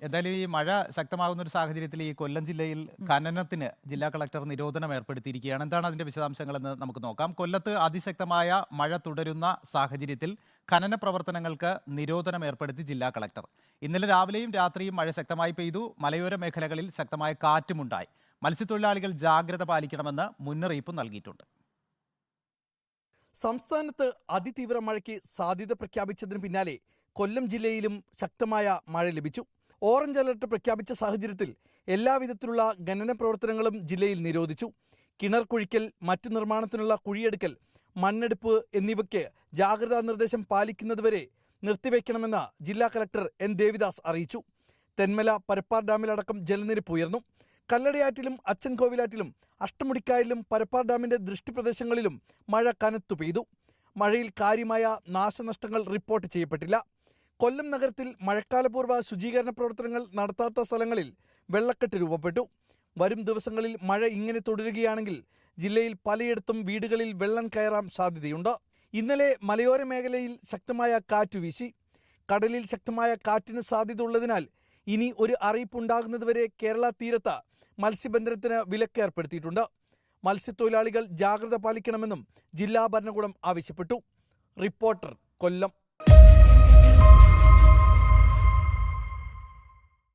എന്തായാലും ഈ മഴ ശക്തമാകുന്ന ഒരു സാഹചര്യത്തിൽ ഈ കൊല്ലം ജില്ലയിൽ ഖനനത്തിന് ജില്ലാ കളക്ടർ നിരോധനം ഏർപ്പെടുത്തിയിരിക്കുകയാണ്. എന്താണ് അതിന്റെ വിശദാംശങ്ങളെന്ന് നമുക്ക് നോക്കാം. കൊല്ലത്ത് അതിശക്തമായ മഴ തുടരുന്ന സാഹചര്യത്തിൽ ഖനന പ്രവർത്തനങ്ങൾക്ക് നിരോധനം ഏർപ്പെടുത്തി ജില്ലാ കളക്ടർ. ഇന്നലെ രാവിലെയും രാത്രിയും മഴ ശക്തമായി പെയ്തു. മലയോര മേഖലകളിൽ ശക്തമായ കാറ്റുമുണ്ടായി. മത്സ്യത്തൊഴിലാളികൾ ജാഗ്രത പാലിക്കണമെന്ന് മുന്നറിയിപ്പ് നൽകിയിട്ടുണ്ട്. സംസ്ഥാനത്ത് അതിതീവ്ര മഴയ്ക്ക് സാധ്യത പ്രഖ്യാപിച്ചതിന് പിന്നാലെ കൊല്ലം ജില്ലയിലും ശക്തമായ മഴ ലഭിച്ചു. ഓറഞ്ച് അലർട്ട് പ്രഖ്യാപിച്ച സാഹചര്യത്തിൽ എല്ലാവിധത്തിലുള്ള ഖനന പ്രവർത്തനങ്ങളും ജില്ലയിൽ നിരോധിച്ചു. കിണർ കുഴിക്കൽ, മറ്റു നിർമ്മാണത്തിനുള്ള കുഴിയെടുക്കൽ, മണ്ണെടുപ്പ് എന്നിവയ്ക്ക് ജാഗ്രതാ നിർദ്ദേശം പാലിക്കുന്നതുവരെ നിർത്തിവെക്കണമെന്ന് ജില്ലാ കളക്ടർ എൻ ദേവിദാസ് അറിയിച്ചു. തെന്മല, പരപ്പാർ ഡാമിലടക്കം ജലനിരപ്പ് ഉയർന്നു. കല്ലടയാറ്റിലും അച്ചൻകോവിലാറ്റിലും അഷ്ടമുടിക്കായലിലും പരപ്പാർ ഡാമിന്റെ ദൃഷ്ടിപ്രദേശങ്ങളിലും മഴ കനത്തു പെയ്തു. മഴയിൽ കാര്യമായ നാശനഷ്ടങ്ങൾ റിപ്പോർട്ട് ചെയ്യപ്പെട്ടില്ല. കൊല്ലം നഗരത്തിൽ മഴക്കാലപൂർവ്വ ശുചീകരണ പ്രവർത്തനങ്ങൾ നടത്താത്ത സ്ഥലങ്ങളിൽ വെള്ളക്കെട്ട് രൂപപ്പെട്ടു. വരും ദിവസങ്ങളിൽ മഴ ഇങ്ങനെ തുടരുകയാണെങ്കിൽ ജില്ലയിൽ പലയിടത്തും വീടുകളിൽ വെള്ളം കയറാൻ സാധ്യതയുണ്ട്. ഇന്നലെ മലയോര മേഖലയിൽ ശക്തമായ കാറ്റ് വീശി. കടലിൽ ശക്തമായ കാറ്റിന് സാധ്യത ഉള്ളതിനാൽ ഇനി ഒരു അറിയിപ്പുണ്ടാകുന്നതുവരെ കേരള തീരത്ത് മത്സ്യബന്ധനത്തിന് വിലക്ക് ഏർപ്പെടുത്തിയിട്ടുണ്ട്. മത്സ്യത്തൊഴിലാളികൾ ജാഗ്രത പാലിക്കണമെന്നും ജില്ലാ ഭരണകൂടം ആവശ്യപ്പെട്ടു. റിപ്പോർട്ടർ, കൊല്ലം.